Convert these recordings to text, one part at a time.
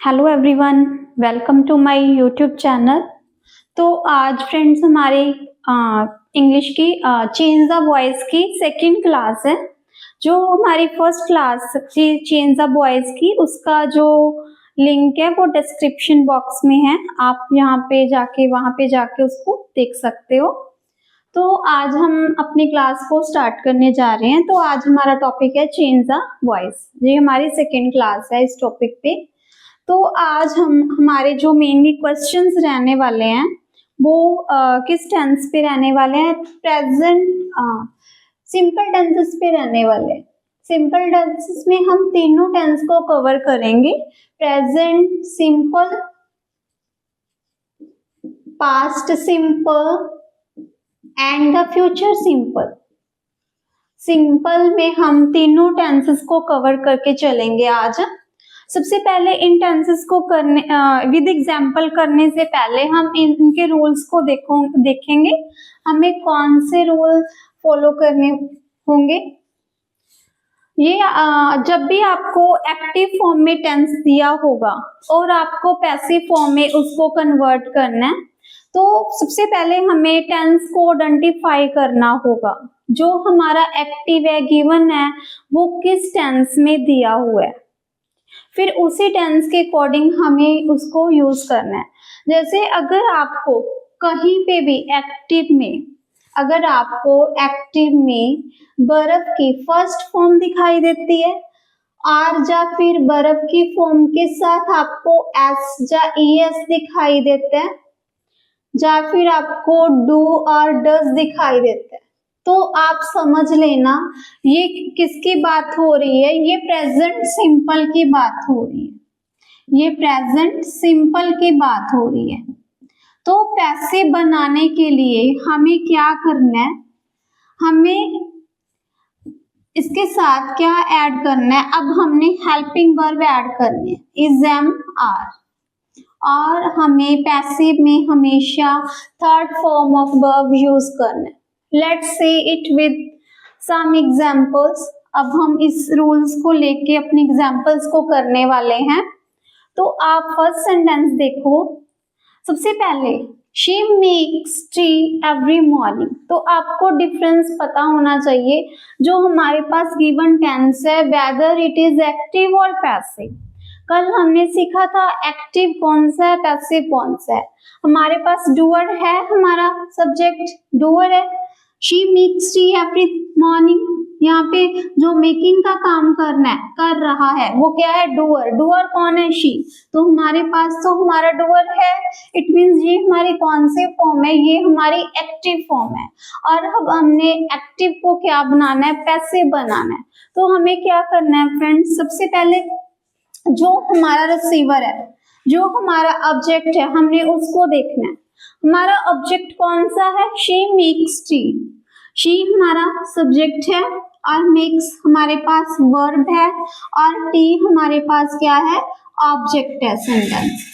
Hello everyone, welcome to my YouTube channel. तो आज friends हमारे इंग्लिश की चेंज द वॉइस की सेकंड क्लास है। जो हमारी फर्स्ट क्लास थी चेंज द वॉइस की, उसका जो लिंक है वो डिस्क्रिप्शन बॉक्स में है। आप यहाँ पे जाके वहां पे जाके उसको देख सकते हो। तो आज हम अपनी क्लास को स्टार्ट करने जा रहे हैं। तो आज हमारा टॉपिक है चेंज द वॉइस। ये हमारी सेकंड क्लास है इस टॉपिक पे। तो आज हम हमारे जो मेनली क्वेश्चंस रहने वाले हैं वो किस टेंस पे रहने वाले हैं? प्रेजेंट सिंपल टेंसेस पे रहने वाले हैं। सिंपल टेंसेस में हम तीनों टेंस को कवर करेंगे, present simple, past simple and the future simple. Simple में हम तीनों टेंसेस को कवर करके चलेंगे आज। सबसे पहले इन टेंसेस को करने विद एग्जाम्पल करने से पहले हम इनके रूल्स को देखेंगे। हमें कौन से रूल फॉलो करने होंगे। ये जब भी आपको एक्टिव फॉर्म में टेंस दिया होगा और आपको पैसिव फॉर्म में उसको कन्वर्ट करना है, तो सबसे पहले हमें टेंस को आइडेंटिफाई करना होगा। जो हमारा एक्टिव है, गिवन है, वो किस टेंस में दिया हुआ है, फिर उसी टेंस के अकॉर्डिंग हमें उसको यूज करना है। जैसे अगर आपको कहीं पे भी एक्टिव में, अगर आपको एक्टिव में बर्फ की फर्स्ट फॉर्म दिखाई देती है और या फिर बर्फ की फॉर्म के साथ आपको एस या ईएस दिखाई देता है, या फिर आपको डू और डज दिखाई देता है, तो आप समझ लेना ये किसकी बात हो रही है। ये प्रेजेंट सिंपल की बात हो रही है। ये प्रेजेंट सिंपल की बात हो रही है। तो पैसिव बनाने के लिए हमें क्या करना है? हमें इसके साथ क्या ऐड करना है? अब हमने हेल्पिंग वर्ब ऐड करने हैं, इज, एम, आर। और हमें पैसिव में हमेशा third form of verb use करना है। Let's say it with some examples. अब हम इस रूल्स को लेके अपने एग्जाम्पल्स को करने वाले हैं। तो आप फर्स्ट सेंटेंस देखो। सबसे पहले she makes T every morning. तो आपको डिफरेंस पता होना चाहिए। जो हमारे पास गिवन टेंस है, वेदर इट इज एक्टिव और पैसिव। कल हमने सीखा था एक्टिव कौन सा है, पैसिव कौन सा है। हमारे पास डूअर है, हमारा सब्जेक्ट डूअर है। She makes T every morning. यहाँ पे जो मेकिंग का काम कर रहा है वो क्या है? डूअर। डूअर कौन है? शी। तो हमारे पास तो हमारा डूअर है। इट मीन्स ये हमारी कौन सी फॉर्म है? ये हमारी एक्टिव फॉर्म है। और अब हमने एक्टिव को क्या बनाना है? पैसिव बनाना है। तो हमें क्या करना है फ्रेंड्स? सबसे पहले जो हमारा रिसीवर है, जो हमारा ऑब्जेक्ट है, हमने उसको देखना है। हमारा ऑब्जेक्ट कौन सा है? She makes T. शी हमारा सब्जेक्ट है और मेक्स हमारे पास वर्ब है और टी हमारे पास क्या है? ऑब्जेक्ट है, सेंटेंस।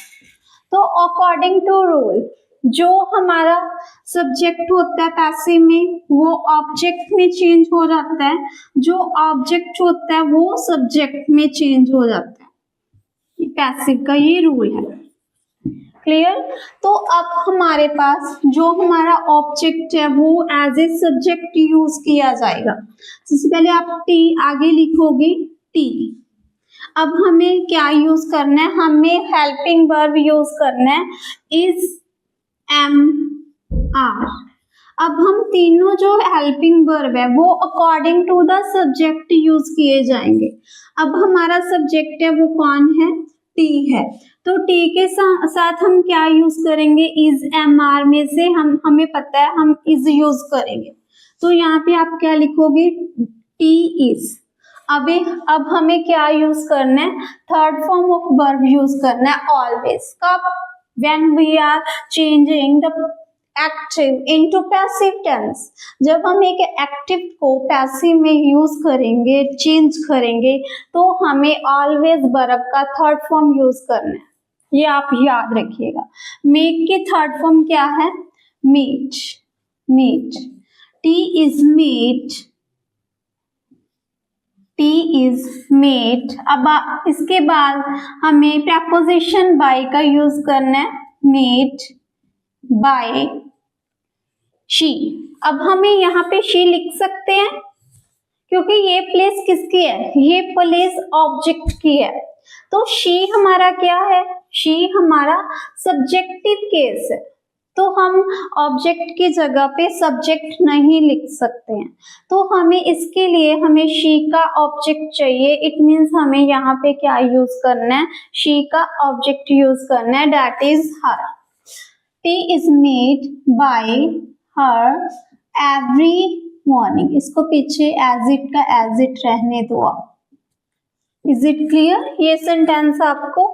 तो अकॉर्डिंग टू रूल जो हमारा सब्जेक्ट होता है पैसिव में वो ऑब्जेक्ट में चेंज हो जाता है, जो ऑब्जेक्ट होता है वो सब्जेक्ट में चेंज हो जाता है। पैसिव का ये रूल है। क्लियर? तो अब हमारे पास जो हमारा ऑब्जेक्ट है वो एज ए सब्जेक्ट यूज किया जाएगा। सबसे पहले आप टी आगे लिखोगे, टी। अब हमें क्या यूज करना है? हमें हेल्पिंग वर्ब यूज करना है, इज, एम, आर। अब हम तीनों जो हेल्पिंग वर्ब है वो according to the subject use किए जाएंगे। अब हमारा सब्जेक्ट है वो कौन है? टी है। तो टी के साथ हम क्या यूज करेंगे? इज, एम, आर में से हमें पता है हम इज यूज करेंगे। तो यहाँ पे आप क्या लिखोगे? Tea is. अब हमें क्या यूज करना है? Third form of verb use करना है, ऑलवेज। कब? When we are changing the active into passive tense. जब हम एक एक्टिव को पैसिव में यूज करेंगे, चेंज करेंगे, तो हमें ऑलवेज वर्ब का थर्ड फॉर्म यूज करना है। ये आप याद रखिएगा। मेक की थर्ड फॉर्म क्या है? Meet. Meet. Tea is meet tea is made. अब इसके बाद हमें प्रपोजिशन बाय का यूज करना है, मेड बाय शी। अब हमें यहाँ पे शी लिख सकते हैं क्योंकि ये प्लेस किसकी है, ये प्लेस ऑब्जेक्ट की है। तो शी हमारा क्या है, शी हमारा सब्जेक्टिव केस है, तो हम ऑब्जेक्ट की जगह पे सब्जेक्ट नहीं लिख सकते हैं। तो हमें इसके लिए हमें शी का ऑब्जेक्ट चाहिए। इट मीन्स हमें यहाँ पे क्या यूज करना है, शी का ऑब्जेक्ट यूज करना है, that is her. T is made by her every morning. इसको पीछे एज इट का एज इट रहने दो आप। इज इट क्लियर ये सेंटेंस आपको?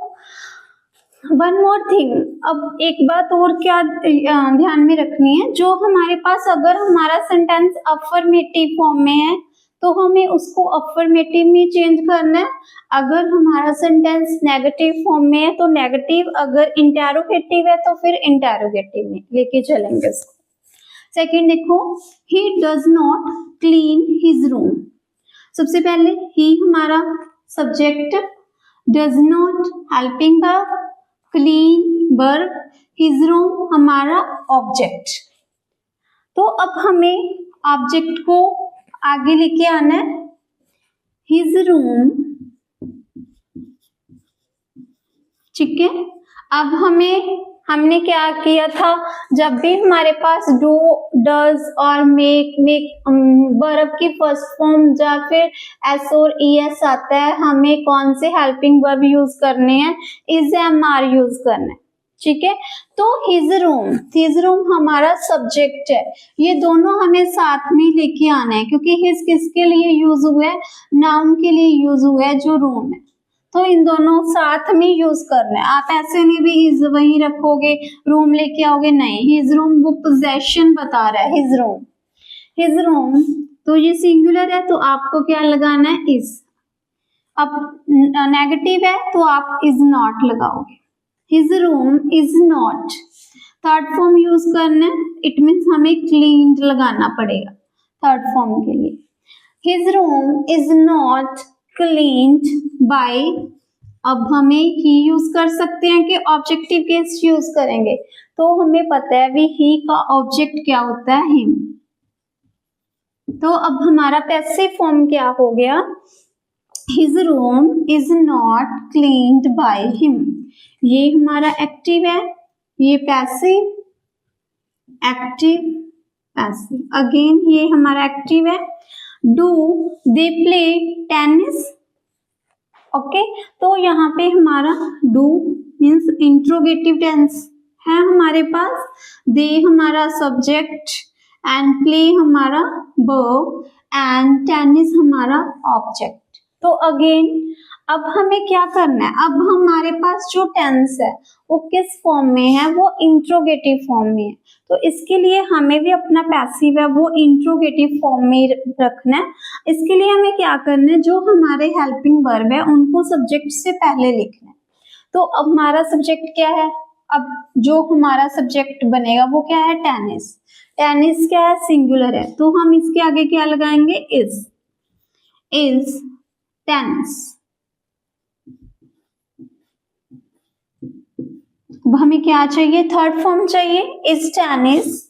वन मोर थिंग, अब एक बात और क्या ध्यान में रखनी है, जो हमारे पास अगर हमारा सेंटेंस अफर्मेटिव फॉर्म में है तो हमें उसको अफर्मेटिव में चेंज करना है। अगर हमारा सेंटेंस नेगेटिव फॉर्म में है तो नेगेटिव, अगर इंटेरोगेटिव है तो फिर इंटेरोगेटिव में लेके चलेंगे इसको। सेकंड देखो, he does not clean his room. सबसे पहले ही हमारा subject, does not helping verb, clean verb, his room हमारा ऑब्जेक्ट। तो अब हमें ऑब्जेक्ट को आगे लेके आना है, हिज रूम, ठीक है। अब हमने क्या किया था, जब भी हमारे पास डू, डज और मेक वर्ब की फर्स्ट फॉर्म या फिर एस और ईएस आता है, हमें कौन से हेल्पिंग वर्ब यूज करने हैं, इज एम आर यूज करना है, ठीक है। तो हिज रूम हमारा सब्जेक्ट है, ये दोनों हमें साथ में लेके आना है क्योंकि हिज किसके लिए यूज हुआ है, नाउन के लिए यूज हुआ है जो रूम है, तो इन दोनों साथ में यूज करना है। आप ऐसे में भी हिज वहीं रखोगे, रूम लेके आओगे, नहीं, हिज रूम वो पोजेशन बता रहा है, हिज रूम तो ये सिंगुलर है तो आपको क्या लगाना है, इज। अब नेगेटिव है तो आप इज नॉट लगाओगे, his room is not. Third form use करना है, इट मीन्स हमें क्लीन्ड लगाना पड़ेगा थर्ड फॉर्म के लिए। His room is not cleaned by, अब हमें ही यूज कर सकते हैं कि ऑब्जेक्टिव केस यूज करेंगे, तो हमें पता है भी ही का ऑब्जेक्ट क्या होता है, हिम। तो अब हमारा पैसिव फॉर्म क्या हो गया, his room is not cleaned by him. ये हमारा एक्टिव है, ये पैसिव, एक्टिव पैसिव। अगेन ये हमारा एक्टिव है, do they play tennis, okay. तो यहाँ पे हमारा डू मीन्स इंट्रोगेटिव टेंस है हमारे पास, दे हमारा सब्जेक्ट एंड प्ले हमारा वर्ब एंड टेनिस हमारा ऑब्जेक्ट। तो अगेन अब हमें क्या करना है, अब हमारे पास जो टेंस है वो किस फॉर्म में है, वो इंट्रोगेटिव फॉर्म में है, तो इसके लिए हमें भी अपना पैसिव है वो इंट्रोगेटिव फॉर्म में रखना है। इसके लिए हमें क्या करना है, जो हमारे हेल्पिंग वर्ब है उनको सब्जेक्ट से पहले लिखना है। तो अब हमारा सब्जेक्ट क्या है, अब जो हमारा सब्जेक्ट बनेगा वो क्या है, टेनिस। टेनिस क्या है, सिंगुलर है, तो हम इसके आगे क्या लगाएंगे, इज टेनिस। अब हमें क्या चाहिए, थर्ड फॉर्म चाहिए, इज टेनिस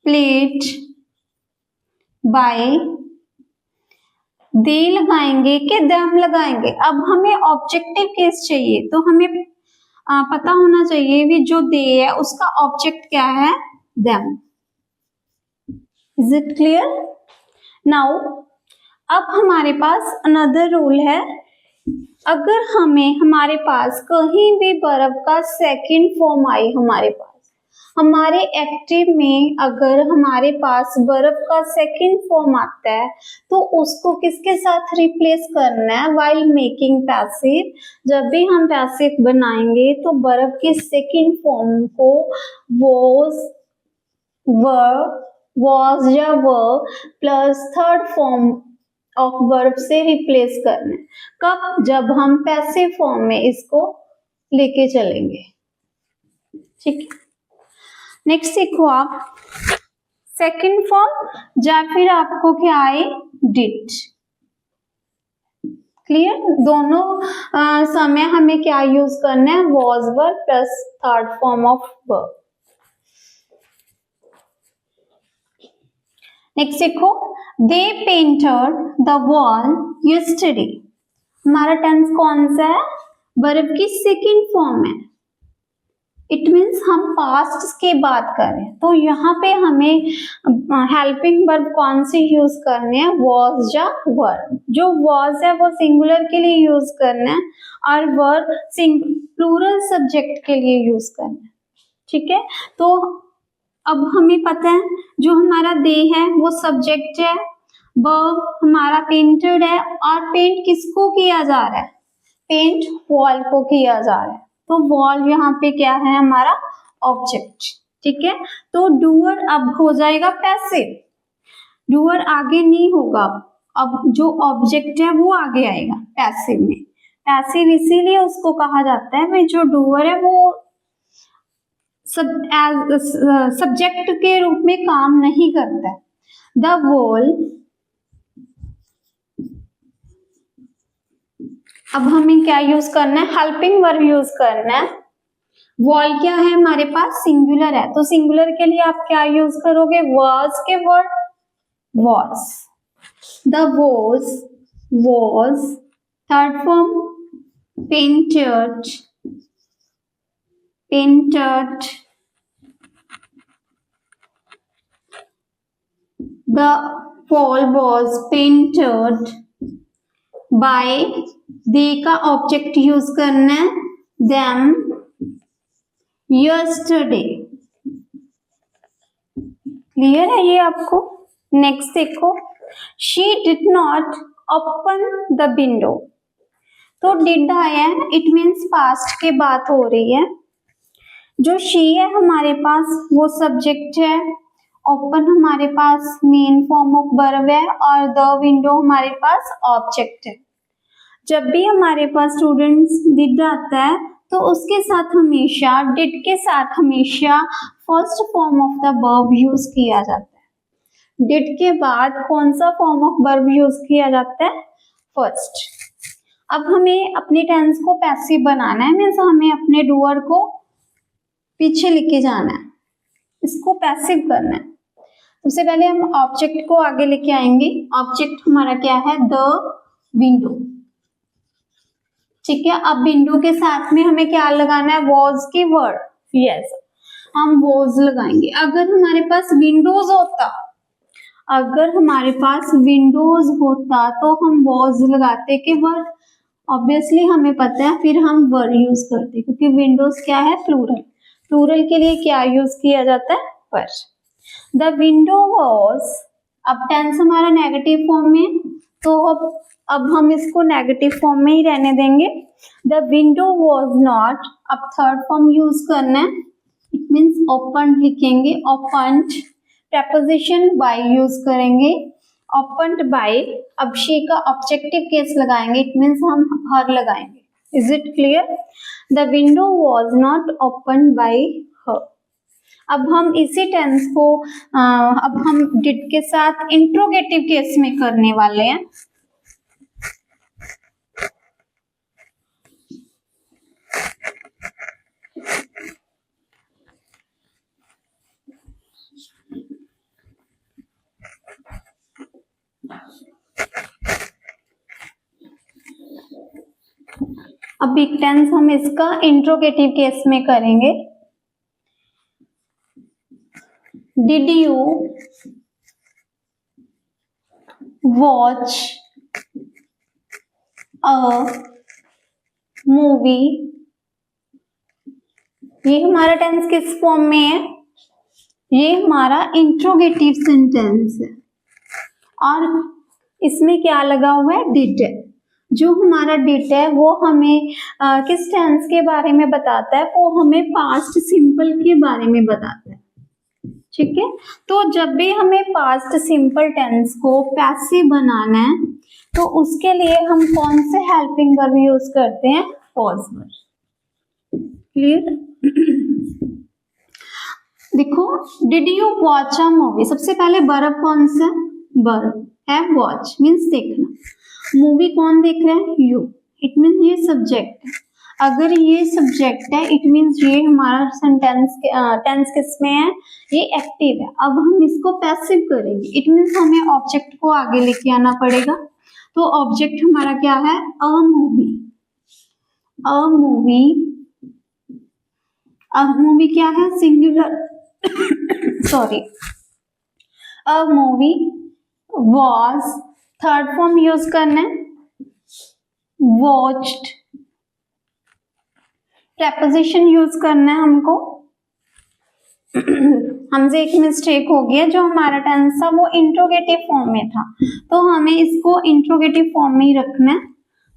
प्लेड बाय, दे लगाएंगे कि देम लगाएंगे। अब हमें ऑब्जेक्टिव केस चाहिए, तो हमें पता होना चाहिए भी जो दे है उसका ऑब्जेक्ट क्या है, them. Is it clear? Now अब हमारे पास अनदर रूल है, अगर हमारे पास कहीं भी वर्ब का सेकंड फॉर्म आई, हमारे एक्टिव में अगर हमारे पास वर्ब का सेकंड फॉर्म आता है तो उसको किसके साथ रिप्लेस करना है, व्हाइल मेकिंग पैसिव। जब भी हम पैसिव बनाएंगे तो वर्ब के सेकंड फॉर्म को was या वर plus third form of verb से रिप्लेस करना है। कब, जब हम पैसिव फॉर्म में इसको लेके चलेंगे, ठीक है। नेक्स्ट देखो आप, सेकंड फॉर्म, या फिर आपको क्या आए, डिड। क्लियर, दोनों समय हमें क्या यूज करना है, was verb plus third form of verb. Next देखो, दे पेंटेड द वॉल यस्टरडे। हमारा टेंस कौन सा है, वर्ब की सेकंड फॉर्म है। इट मीन्स हम पास्ट की बात करें तो यहाँ पे हमें हेल्पिंग वर्ब कौन से यूज करने हैं, वॉज या वर। जो वॉज है वो सिंगुलर के लिए यूज करना है और वर प्लूरल सब्जेक्ट के लिए यूज करना है। ठीक है, तो अब हमें पता है जो हमारा दे है वो सब्जेक्ट है, वर्ब हमारा पेंटेड है, और पेंट किसको किया जा रहा है, पेंट वॉल को किया जा रहा है। तो वॉल यहाँ पे क्या है, हमारा ऑब्जेक्ट। ठीक है, तो डूअर अब हो जाएगा पैसिव, डूअर आगे नहीं होगा, अब जो ऑब्जेक्ट है वो आगे आएगा पैसिव में। पैसिव इसीलिए उसको कहा जाता है भाई जो डूअर है वो सब्जेक्ट के रूप में काम नहीं करता है। द वॉल, अब हमें क्या यूज करना है, हेल्पिंग वर्ब यूज करना है। वॉल क्या है हमारे पास, सिंगुलर है, तो सिंगुलर के लिए आप क्या यूज करोगे, वाज के word was. The was third form painted, the wall was painted by, they का ऑब्जेक्ट यूज करना है, them yesterday। क्लियर है ये आपको। नेक्स्ट देखो, she did not open the window। तो did आया है, इट मीन्स पास्ट की बात हो रही है। जो she है हमारे पास वो सब्जेक्ट है, ओपन हमारे पास मेन फॉर्म ऑफ वर्ब है, और द विंडो हमारे पास ऑब्जेक्ट है। जब भी हमारे पास स्टूडेंट्स डिड आता है तो उसके साथ हमेशा, डिड के साथ हमेशा first form of the verb use किया जाता है। डिड के बाद कौन सा फॉर्म ऑफ वर्ब यूज किया जाता है, फर्स्ट। अब हमें अपने टेंस को पैसिव बनाना है, मीन्स हमें अपने डूअर को पीछे लेके जाना है, इसको पैसिव करना है। सबसे पहले हम ऑब्जेक्ट को आगे लेके आएंगे। ऑब्जेक्ट हमारा क्या है, द विंडो। ठीक है, अब विंडो के साथ में हमें क्या लगाना है, वॉज की वर्ड, यस हम वॉज लगाएंगे। अगर हमारे पास विंडोज होता, अगर हमारे पास विंडोज होता तो हम वॉज लगाते कि वर्ड, ऑब्वियसली हमें पता है फिर हम वर्ड यूज करते, क्योंकि विंडोज क्या है, प्लूरल। प्लूरल के लिए क्या यूज किया जाता है, वर्ड। द विंडो वॉज, अब टेंस हमारा नेगेटिव फॉर्म में, तो अब हम इसको नेगेटिव फॉर्म में ही रहने देंगे। द विंडो वॉज नॉट, अब थर्ड फॉर्म यूज करना है, इट मीन्स ओपन लिखेंगे, ओपन्ड। preposition बाय यूज करेंगे, ओपन्ड बाय। अब शी का ऑब्जेक्टिव केस लगाएंगे, इट मीन्स हम हर लगाएंगे। Is it clear, the window was not open by हर। अब हम इसी टेंस को अब हम डिड के साथ इंट्रोगेटिव केस में करने वाले हैं। अब बिग टेंस हम इसका इंट्रोगेटिव केस में करेंगे। Did you watch a movie, ये हमारा टेंस किस फॉर्म में है, ये हमारा इंट्रोगेटिव सेंटेंस है, और इसमें क्या लगा हुआ है, डिड है। जो हमारा डिड है वो हमें किस टेंस के बारे में बताता है, वो हमें पास्ट सिंपल के बारे में बताता है। ठीक है, तो जब भी हमें पास्ट सिंपल टेंस को पैसिव बनाना है तो उसके लिए हम कौन से हेल्पिंग वर्ब यूज करते हैं, वॉज वर्ब। क्लियर। देखो, did you watch a movie, सबसे पहले वर्ब कौन सा, वर्ब है वॉच मीन्स देखना, मूवी कौन देख रहा है, यू, इट मीन्स ये सब्जेक्ट है, अगर ये सब्जेक्ट है इट मीन्स ये हमारा सेंटेंस टेंस किस में है, ये एक्टिव है। अब हम इसको पैसिव करेंगे, इट मीन्स हमें ऑब्जेक्ट को आगे लेके आना पड़ेगा, तो ऑब्जेक्ट हमारा क्या है, अ मूवी, अ मूवी, अब मूवी क्या है, singular sorry, a movie was, third form use करना है, वॉच्ड, प्रेपोजिशन यूज करना है हमको। हमसे एक मिस्टेक हो गया, जो हमारा टेंस था वो इंट्रोगेटिव फॉर्म में था, तो हमें इसको इंट्रोगेटिव फॉर्म में ही रखना है।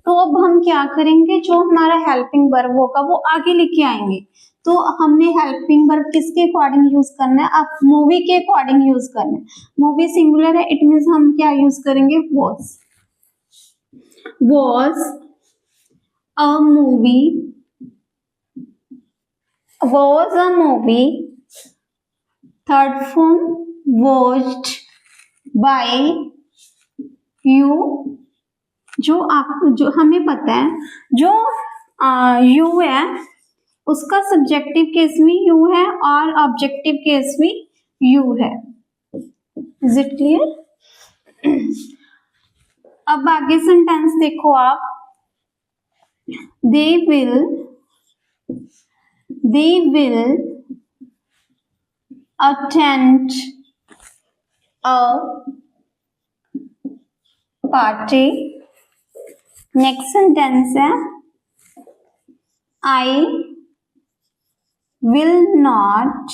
तो अब हम क्या करेंगे, जो हमारा हेल्पिंग वर्ब होगा वो आगे लेके आएंगे, तो हमने हेल्पिंग वर्ब किसके अकॉर्डिंग यूज करना है, अब मूवी के अकॉर्डिंग यूज करना है। मूवी सिंगुलर है, इट मीन्स हम क्या यूज करेंगे, was, was a movie, was a movie, third form watched bye you, जो हमें पता है, जो यू है उसका सब्जेक्टिव केस में यू है और ऑब्जेक्टिव केस में यू है। Is it clear? अब आगे सेंटेंस देखो आप, they will attend a party, next sentence है, I will not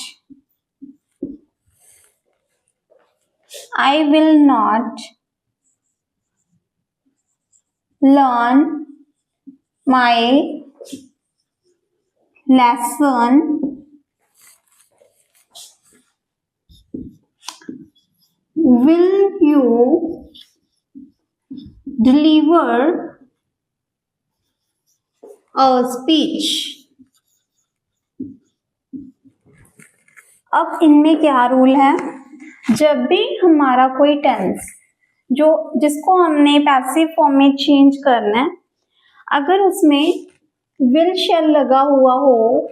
learn my lesson will you deliver a speech। अब इनमें क्या रूल है, जब भी हमारा कोई टेंस जिसको हमने पैसिव फॉर्म में चेंज करना है, अगर उसमें विल शैल लगा हुआ हो,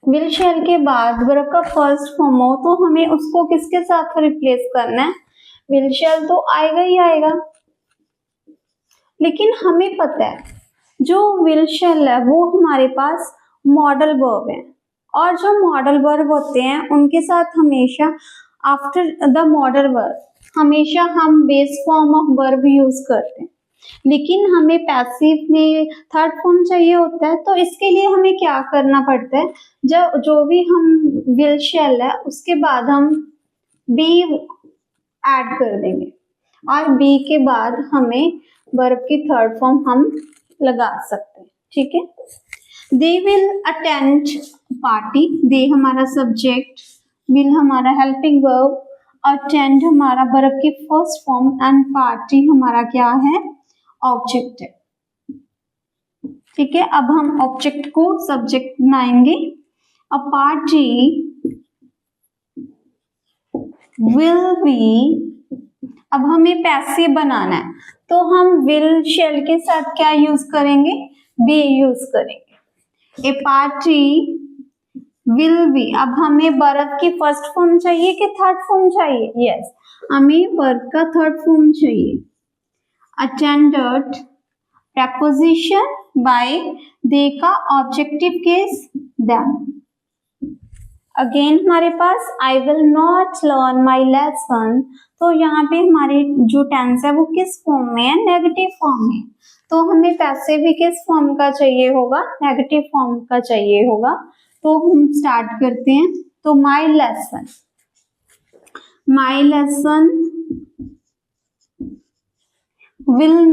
विल शैल के बाद वर्ब का फर्स्ट फॉर्म हो, तो हमें उसको किसके साथ रिप्लेस करना है, विल शैल तो आएगा ही आएगा। लेकिन हमें पता है जो विल शैल है वो हमारे पास मॉडल वर्ब है, और जो मॉडल वर्ब होते हैं उनके साथ हमेशा आफ्टर द मॉडल वर्ब हमेशा हम base form of verb use करते हैं, लेकिन हमें पैसिव में थर्ड फॉर्म चाहिए होता है। तो इसके लिए हमें क्या करना पड़ता है, जब जो भी हम विल शैल है उसके बाद हम बी ऐड कर देंगे, और बी के बाद हमें वर्ब की थर्ड फॉर्म हम लगा सकते हैं, ठीक है। दे विल अटेंड पार्टी, दे हमारा सब्जेक्ट, विल हमारा हेल्पिंग वर्ब, अटेंड हमारा वर्ब की फर्स्ट फॉर्म, एंड पार्टी हमारा क्या है, ऑब्जेक्ट है, ठीक है। अब हम ऑब्जेक्ट को सब्जेक्ट बनाएंगे। अ पार्टी विल बी, अब हमें पैसिव बनाना है तो हम विल शैल के साथ क्या यूज करेंगे, बी यूज करेंगे। ए पार्टी विल बी, अब हमें वर्ब की फर्स्ट फॉर्म चाहिए कि थर्ड फॉर्म चाहिए, यस हमें वर्ब का थर्ड फॉर्म चाहिए। अटेंडेड, preposition by, दे का ऑब्जेक्टिव केस देम। अगेन हमारे पास I will not learn my lesson, तो यहाँ पे हमारे जो टेंस है वो किस फॉर्म में है, नेगेटिव फॉर्म में, तो हमें पैसिव भी किस फॉर्म का चाहिए होगा, नेगेटिव फॉर्म का चाहिए होगा। तो हम स्टार्ट करते हैं। तो माई lesson will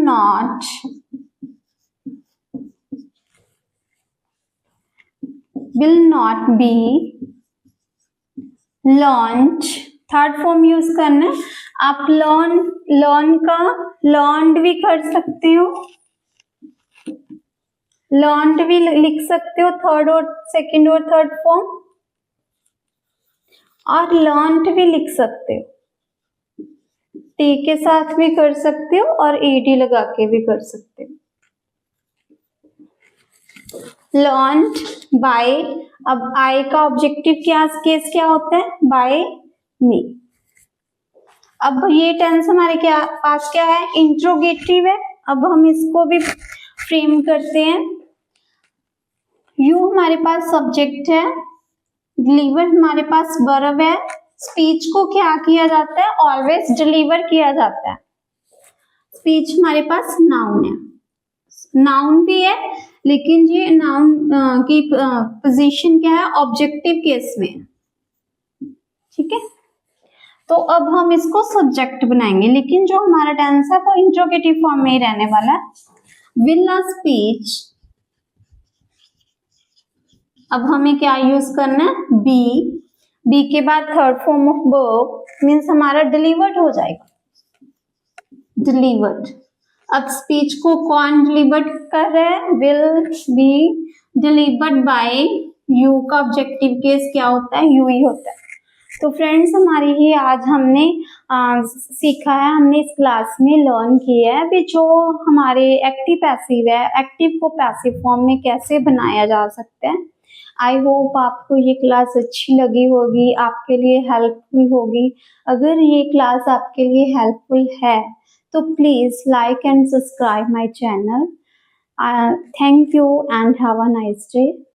not be learned, third form use करना है। आप लर्न का लर्नड भी कर सकते हो, लर्नड भी लिख सकते हो थर्ड और सेकंड और थर्ड फॉर्म, और लर्नड भी लिख सकते हो, टी के साथ भी कर सकते हो और एडी लगा के भी कर सकते हो। लर्नड बाय, अब आई का ऑब्जेक्टिव केस क्या होता है, बाय मी। अब ये टेंस हमारे पास क्या है, इंट्रोगेटिव है। अब हम इसको भी फ्रेम करते हैं। यू हमारे पास सब्जेक्ट है, डिलीवर हमारे पास वर्ब है। स्पीच को क्या किया जाता है, ऑलवेज डिलीवर किया जाता है। स्पीच हमारे पास नाउन है, नाउन भी है, लेकिन ये नाउन की पोजीशन क्या है, ऑब्जेक्टिव केस में। ठीक है, तो अब हम इसको सब्जेक्ट बनाएंगे, लेकिन जो हमारा टेंस है वो इंट्रोगेटिव फॉर्म में ही रहने वाला है। विल अ स्पीच, अब हमें क्या यूज करना है, बी। बी के बाद third form of verb means हमारा डिलीवर्ड हो जाएगा, डिलीवर्ड। अब स्पीच को कौन डिलीवर्ड कर रहा है, will be delivered by you का ऑब्जेक्टिव केस क्या होता है, यू ही होता है। तो फ्रेंड्स हमारी ये आज हमने सीखा है, हमने इस क्लास में लर्न किया है भी जो हमारे एक्टिव पैसिव है, एक्टिव को पैसिव फॉर्म में कैसे बनाया जा सकता है। आई होप आपको ये क्लास अच्छी लगी होगी, आपके लिए हेल्पफुल होगी। अगर ये क्लास आपके लिए हेल्पफुल है तो please like and subscribe my channel. Thank you and have a nice day.